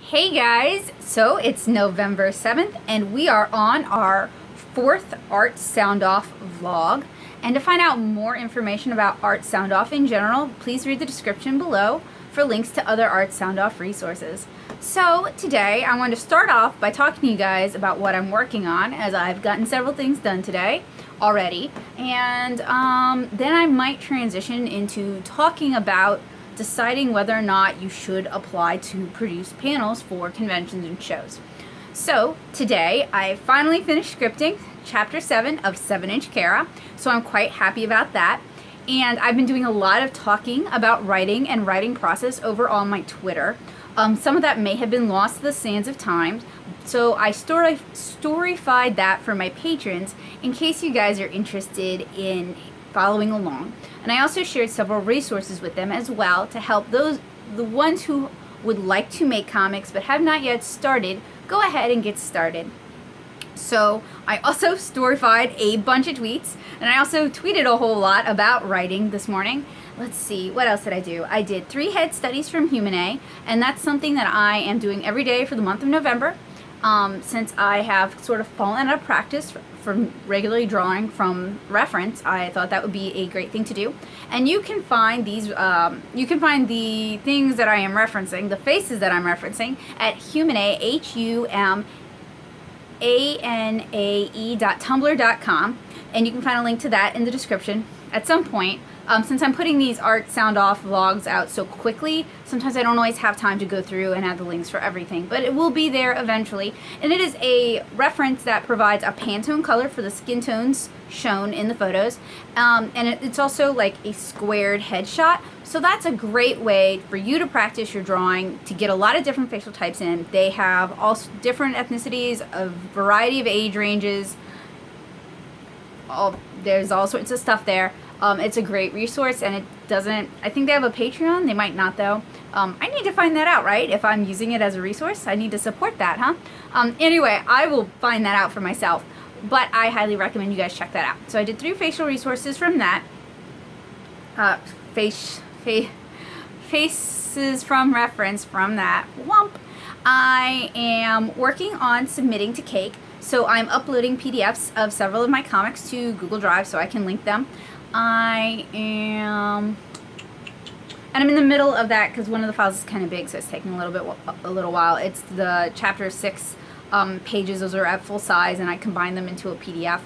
Hey guys, so it's November 7th and we are on our fourth Art Sound Off vlog. And to find out more information about Art Sound Off in general, please read the description below for links to other Art Sound Off resources. So today I want to start off by talking to you guys about what I'm working on, as I've gotten several things done today already. And then I might transition into talking about deciding whether or not you should apply to produce panels for conventions and shows. So today I finally finished scripting chapter 7 of 7-inch Kara, so I'm quite happy about that. And I've been doing a lot of talking about writing and writing process over on my Twitter. Some of that may have been lost to the sands of time, so I storyfied that for my patrons in case you guys are interested in following along. And I also shared several resources with them as well to help the ones who would like to make comics but have not yet started, go ahead and get started. So I also storyfied a bunch of tweets, and I also tweeted a whole lot about writing this morning. Let's see, what else did I do? I did 3 head studies from Humanae, and that's something that I am doing every day for the month of November. Since I have sort of fallen out of practice from regularly drawing from reference, I thought that would be a great thing to do. And you can find these, you can find the things that I am referencing, the faces that I'm referencing, at Humanae, HUMANAE.tumblr.com, and you can find a link to that in the description at some point. Since I'm putting these Art Sound Off vlogs out so quickly, sometimes I don't always have time to go through and add the links for everything, but it will be there eventually. And it is a reference that provides a Pantone color for the skin tones shown in the photos, and it's also like a squared headshot, so that's a great way for you to practice your drawing, to get a lot of different facial types in. They have all different ethnicities, a variety of age ranges. There's all sorts of stuff there. It's a great resource, and it doesn't, I think they have a Patreon, they might not though. I need to find that out, right? If I'm using it as a resource, I need to support that, huh? Anyway, I will find that out for myself, but I highly recommend you guys check that out. So I did 3 facial resources from that. Faces from reference from that. Whomp. I am working on submitting to Cake, so I'm uploading PDFs of several of my comics to Google Drive so I can link them. And I'm in the middle of that because one of the files is kind of big, so it's taking a little while. It's the chapter 6 pages. Those are at full size, and I combined them into a PDF.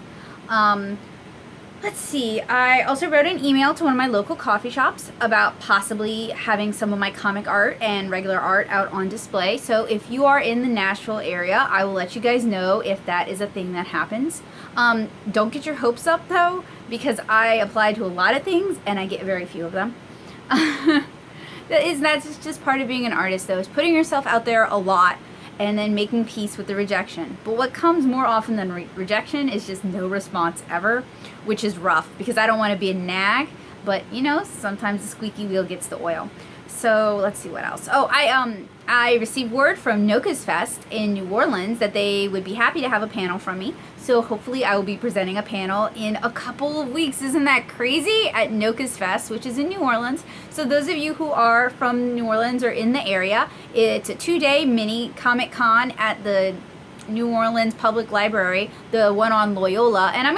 Let's see, I also wrote an email to one of my local coffee shops about possibly having some of my comic art and regular art out on display. So if you are in the Nashville area, I will let you guys know if that is a thing that happens. Don't get your hopes up though, because I apply to a lot of things and I get very few of them. That's just part of being an artist though, is putting yourself out there a lot and then making peace with the rejection. But what comes more often than rejection is just no response ever, which is rough because I don't want to be a nag, but you know, sometimes the squeaky wheel gets the oil. So let's see what else. Oh, I received word from Noka's Fest in New Orleans that they would be happy to have a panel from me. So hopefully I will be presenting a panel in a couple of weeks. Isn't that crazy? At Noka's Fest, which is in New Orleans. So those of you who are from New Orleans or in the area, it's a 2-day mini Comic Con at the New Orleans Public Library, the one on Loyola. And I'm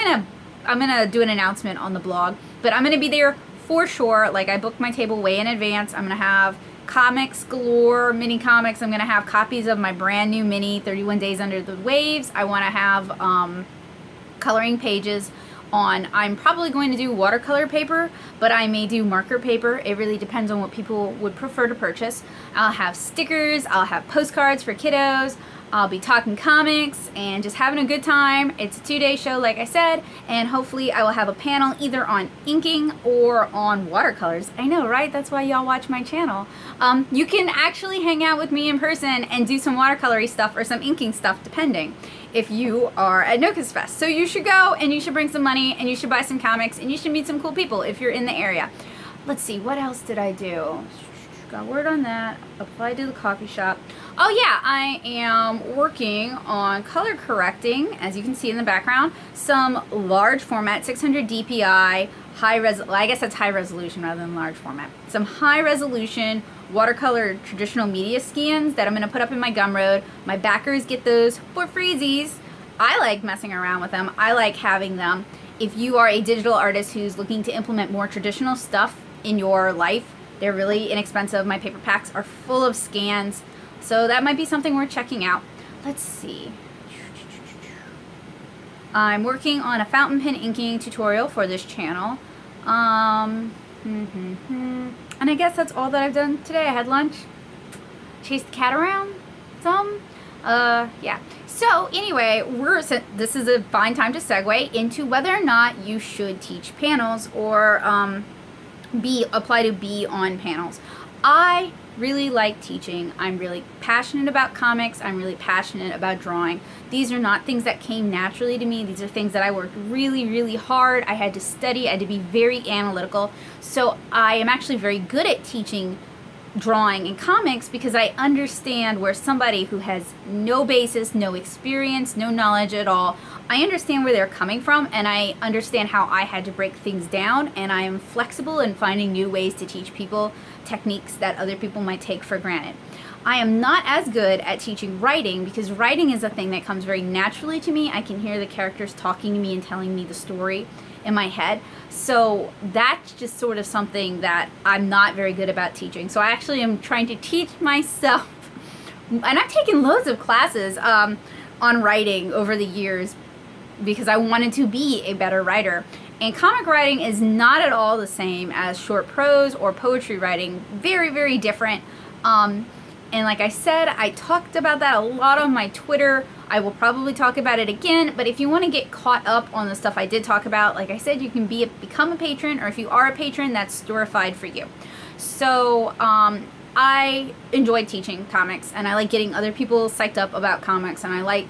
gonna do an announcement on the blog, but I'm gonna be there for sure. Like, I booked my table way in advance. I'm gonna have comics galore, mini comics. I'm gonna have copies of my brand new mini 31 Days Under the Waves. I want to have coloring pages on, I'm probably going to do watercolor paper, but I may do marker paper. It really depends on what people would prefer to purchase. I'll have stickers, I'll have postcards for kiddos, I'll be talking comics and just having a good time. It's a 2-day show, like I said, and hopefully I will have a panel either on inking or on watercolors. I know, right? That's why y'all watch my channel. You can actually hang out with me in person and do some watercolory stuff or some inking stuff, depending, if you are at Noka's Fest. So you should go, and you should bring some money, and you should buy some comics, and you should meet some cool people if you're in the area. Let's see, what else did I do? Got word on that. Applied to the coffee shop. Oh yeah, I am working on color correcting, as you can see in the background, some large format 600 DPI I guess that's high resolution rather than large format. Some high resolution watercolor traditional media scans that I'm going to put up in my Gumroad. My backers get those for freezies. I like messing around with them. I like having them. If you are a digital artist who's looking to implement more traditional stuff in your life, they're really inexpensive. My paper packs are full of scans, so that might be something worth checking out. Let's see. I'm working on a fountain pen inking tutorial for this channel. And I guess that's all that I've done today. I had lunch, chased the cat around some. Yeah. So anyway, this is a fine time to segue into whether or not you should teach panels or apply to be on panels. I really like teaching. I'm really passionate about comics. I'm really passionate about drawing. These are not things that came naturally to me. These are things that I worked really, really hard. I had to study. I had to be very analytical. So I am actually very good at teaching drawing and comics because I understand where somebody who has no basis, no experience, no knowledge at all, I understand where they're coming from, and I understand how I had to break things down, and I am flexible in finding new ways to teach people techniques that other people might take for granted. I am not as good at teaching writing because writing is a thing that comes very naturally to me. I can hear the characters talking to me and telling me the story in my head. So that's just sort of something that I'm not very good about teaching. So I actually am trying to teach myself, and I've taken loads of classes on writing over the years because I wanted to be a better writer. And comic writing is not at all the same as short prose or poetry writing. Very, very different. And like I said, I talked about that a lot on my Twitter. I will probably talk about it again, but if you want to get caught up on the stuff I did talk about, like I said, you can become a patron, or if you are a patron, that's storified for you. So I enjoy teaching comics, and I like getting other people psyched up about comics, and I like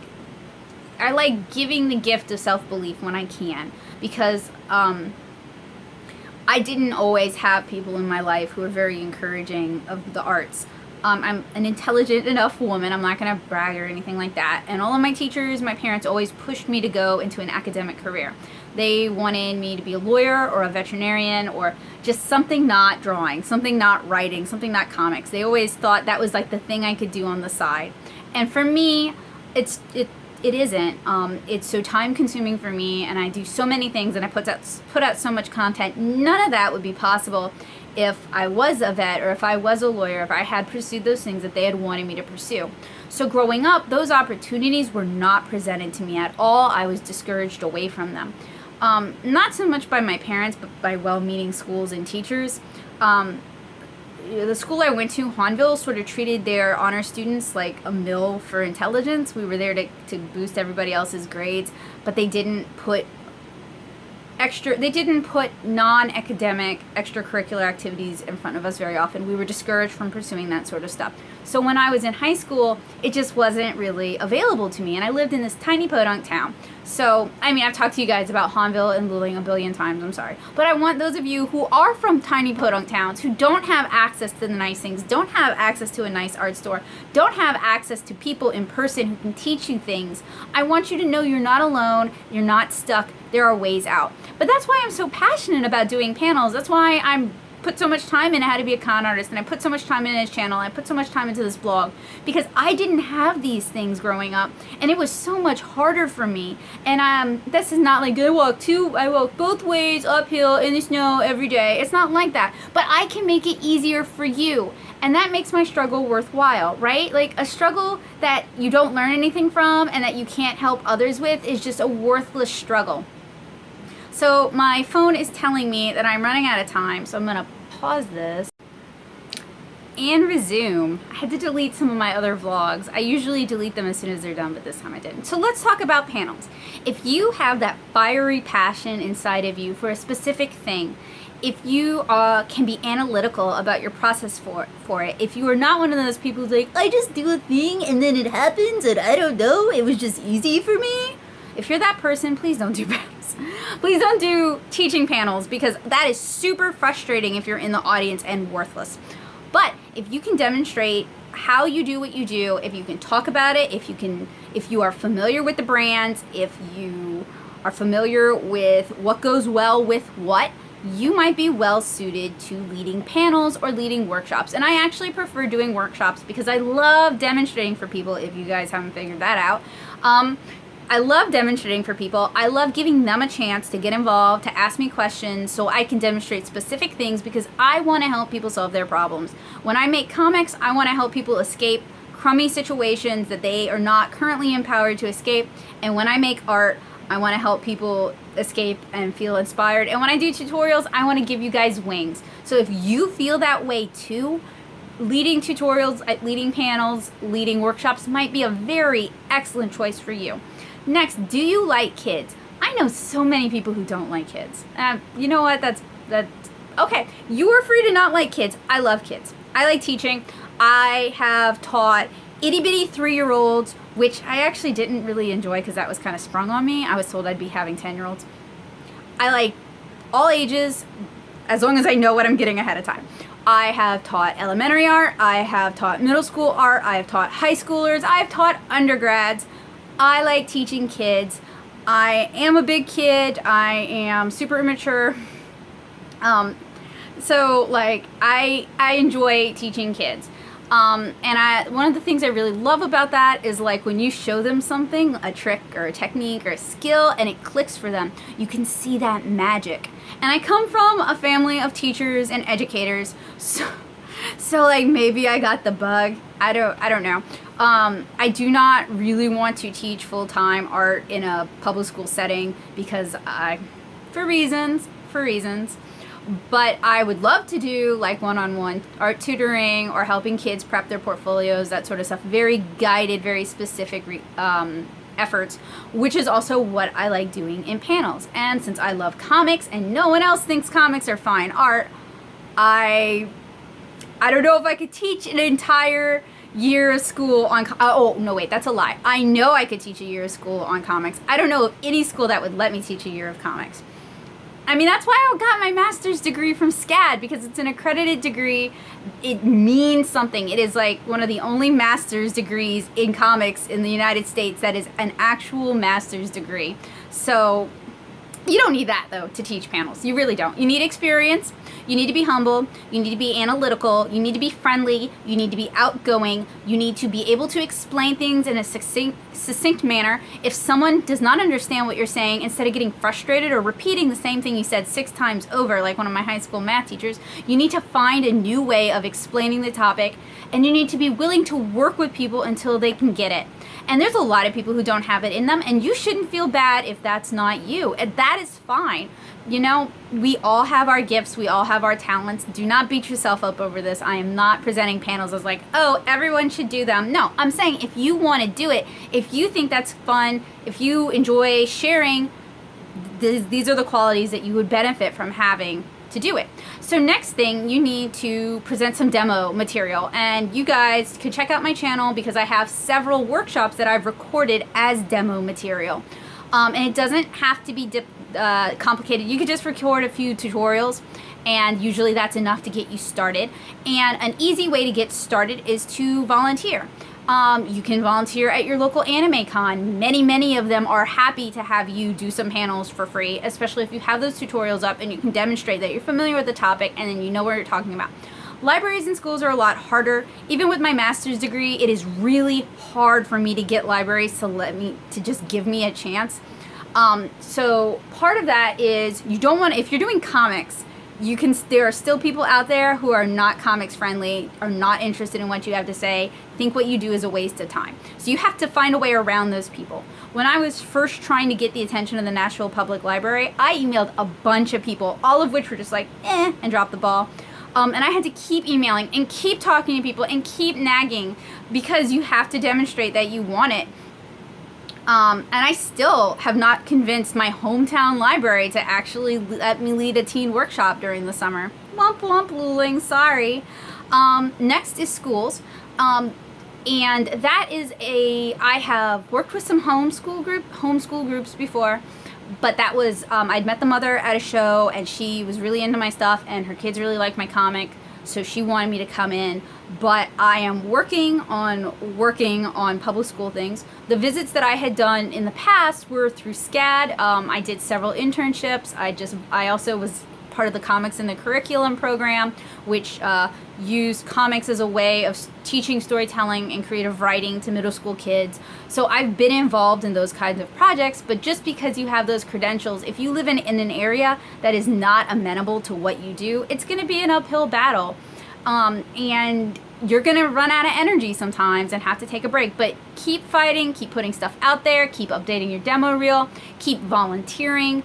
giving the gift of self-belief when I can, because I didn't always have people in my life who were very encouraging of the arts. I'm an intelligent enough woman, I'm not going to brag or anything like that, and all of my teachers, my parents always pushed me to go into an academic career. They wanted me to be a lawyer or a veterinarian or just something not drawing, something not writing, something not comics. They always thought that was like the thing I could do on the side. And for me, it isn't. It's so time consuming for me, and I do so many things, and I put out so much content. None of that would be possible if I was a vet or if I was a lawyer, if I had pursued those things that they had wanted me to pursue. So growing up, those opportunities were not presented to me at all. I was discouraged away from them. Not so much by my parents, but by well-meaning schools and teachers. The school I went to, Hahnville, sort of treated their honor students like a mill for intelligence. We were there to boost everybody else's grades, but they didn't put non-academic extracurricular activities in front of us very often. We were discouraged from pursuing that sort of stuff. So when I was in high school, it just wasn't really available to me, and I lived in this tiny podunk town. So, I mean, I've talked to you guys about Hahnville and Luling a billion times, I'm sorry. But I want those of you who are from tiny podunk towns, who don't have access to the nice things, don't have access to a nice art store, don't have access to people in person who can teach you things, I want you to know you're not alone, you're not stuck, there are ways out. But that's why I'm so passionate about doing panels. That's why I'm put so much time into how to be a con artist, and I put so much time into this channel, and I put so much time into this blog, because I didn't have these things growing up, and it was so much harder for me. And this is not like I walk both ways uphill in the snow every day. It's not like that. But I can make it easier for you, and that makes my struggle worthwhile, right? Like, a struggle that you don't learn anything from and that you can't help others with is just a worthless struggle. So my phone is telling me that I'm running out of time, so I'm going to pause this and resume. I had to delete some of my other vlogs. I usually delete them as soon as they're done, but this time I didn't. So let's talk about panels. If you have that fiery passion inside of you for a specific thing, if you can be analytical about your process for it, if you are not one of those people who's like, I just do a thing and then it happens and I don't know, it was just easy for me. If you're that person, please don't do panels. Please don't do teaching panels, because that is super frustrating if you're in the audience and worthless. But if you can demonstrate how you do what you do, if you can talk about it, if you are familiar with the brands, if you are familiar with what goes well with what, you might be well suited to leading panels or leading workshops. And I actually prefer doing workshops because I love demonstrating for people, if you guys haven't figured that out. I love demonstrating for people. I love giving them a chance to get involved, to ask me questions so I can demonstrate specific things because I want to help people solve their problems. When I make comics, I want to help people escape crummy situations that they are not currently empowered to escape. And when I make art, I want to help people escape and feel inspired. And when I do tutorials, I want to give you guys wings. So if you feel that way too, leading tutorials, leading panels, leading workshops might be a very excellent choice for you. Next, do you like kids? I know so many people who don't like kids. You know what? That's okay. You are free to not like kids. I love kids. I like teaching. I have taught itty bitty 3-year-olds, which I actually didn't really enjoy because that was kind of sprung on me. I was told I'd be having 10-year-olds. I like all ages as long as I know what I'm getting ahead of time. I have taught elementary art. I have taught middle school art. I have taught high schoolers. I've taught undergrads. I like teaching kids. I am a big kid. I am super immature. So like I enjoy teaching kids. And one of the things I really love about that is like when you show them something, a trick or a technique or a skill, and it clicks for them, you can see that magic. And I come from a family of teachers and educators, so like maybe I got the bug. I don't know. I do not really want to teach full-time art in a public school setting because for reasons. But I would love to do like one-on-one art tutoring or helping kids prep their portfolios, that sort of stuff. Very guided, very specific efforts, which is also what I like doing in panels. And since I love comics and no one else thinks comics are fine art, I don't know if I could teach an entire year of school on oh no wait, that's a lie. I know I could teach a year of school on comics. I don't know of any school that would let me teach a year of comics. I mean, that's why I got my master's degree from SCAD, because it's an accredited degree. It means something. It is like one of the only master's degrees in comics in the United States that is an actual master's degree. So you don't need that, though, to teach panels. You really don't. You need experience. You need to be humble. You need to be analytical. You need to be friendly. You need to be outgoing. You need to be able to explain things in a succinct manner. If someone does not understand what you're saying, instead of getting frustrated or repeating the same thing you said 6 times over, like one of my high school math teachers, you need to find a new way of explaining the topic, and you need to be willing to work with people until they can get it. And there's a lot of people who don't have it in them, and you shouldn't feel bad if that's not you. And that is fine. You know, we all have our gifts. We all have our talents. Do not beat yourself up over this. I am not presenting panels as like, oh, everyone should do them. No, I'm saying if you want to do it, if you think that's fun, if you enjoy sharing, these are the qualities that you would benefit from having to do it. So next thing, you need to present some demo material, and you guys could check out my channel because I have several workshops that I've recorded as demo material. And it doesn't have to be complicated. You could just record a few tutorials, and usually that's enough to get you started. And an easy way to get started is to volunteer. You can volunteer at your local anime con. Many of them are happy to have you do some panels for free, especially if you have those tutorials up and you can demonstrate that you're familiar with the topic and then you know what you're talking about. Libraries and schools are a lot harder. Even with my master's degree, it is really hard for me to get libraries to just give me a chance. So part of that is you don't want, if you're doing comics, there are still people out there who are not comics friendly, are not interested in what you have to say, think what you do is a waste of time. So you have to find a way around those people. When I was first trying to get the attention of the Nashville Public Library, I emailed a bunch of people, all of which were just like, and dropped the ball. And I had to keep emailing and keep talking to people and keep nagging because you have to demonstrate that you want it. And I still have not convinced my hometown library to actually let me lead a teen workshop during the summer. Womp womp looling, sorry. Next is schools. And that is I have worked with some homeschool groups before, but that was, I'd met the mother at a show and she was really into my stuff and her kids really liked my comic. So she wanted me to come in, but I am working on public school things. The visits that I had done in the past were through SCAD. I did several internships. I also was part of the Comics in the Curriculum program, which use comics as a way of teaching storytelling and creative writing to middle school kids. So I've been involved in those kinds of projects, but just because you have those credentials, if you live in an area that is not amenable to what you do, it's going to be an uphill battle. And you're going to run out of energy sometimes and have to take a break. But keep fighting, keep putting stuff out there, keep updating your demo reel, keep volunteering.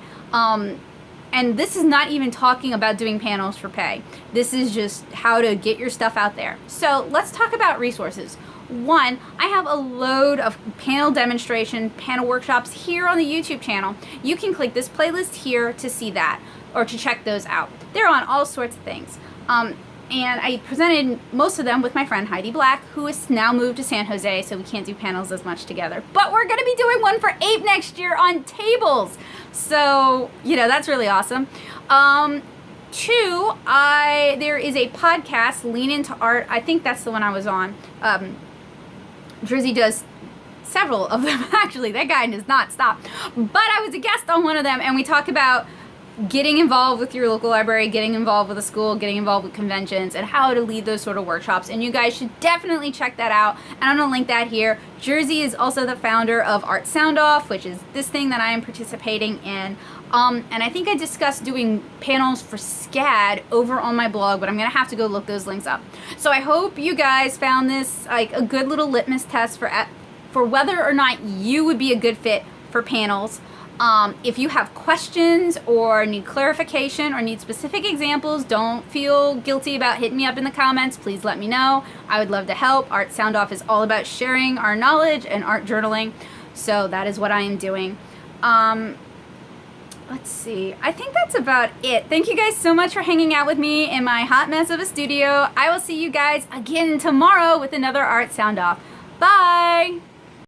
And this is not even talking about doing panels for pay. This is just how to get your stuff out there. So let's talk about resources. One, I have a load of panel demonstration, panel workshops here on the YouTube channel. You can click this playlist here to see that or to check those out. They're on all sorts of things. And I presented most of them with my friend Heidi Black, who has now moved to San Jose, so we can't do panels as much together. But we're going to be doing one for APE next year on tables. So, that's really awesome. Two, there is a podcast, Lean Into Art. I think that's the one I was on. Drizzy does several of them, actually. That guy does not stop. But I was a guest on one of them, and we talk about getting involved with your local library, getting involved with a school, getting involved with conventions, and how to lead those sort of workshops. And you guys should definitely check that out. And I'm going to link that here. Jersey is also the founder of Art Sound Off, which is this thing that I am participating in. And I think I discussed doing panels for SCAD over on my blog, but I'm going to have to go look those links up. So I hope you guys found this like a good little litmus test for whether or not you would be a good fit for panels. If you have questions or need clarification or need specific examples, don't feel guilty about hitting me up in the comments. Please let me know. I would love to help. Art Sound Off is all about sharing our knowledge and art journaling. So that is what I am doing. Let's see. I think that's about it. Thank you guys so much for hanging out with me in my hot mess of a studio. I will see you guys again tomorrow with another Art Sound Off. Bye!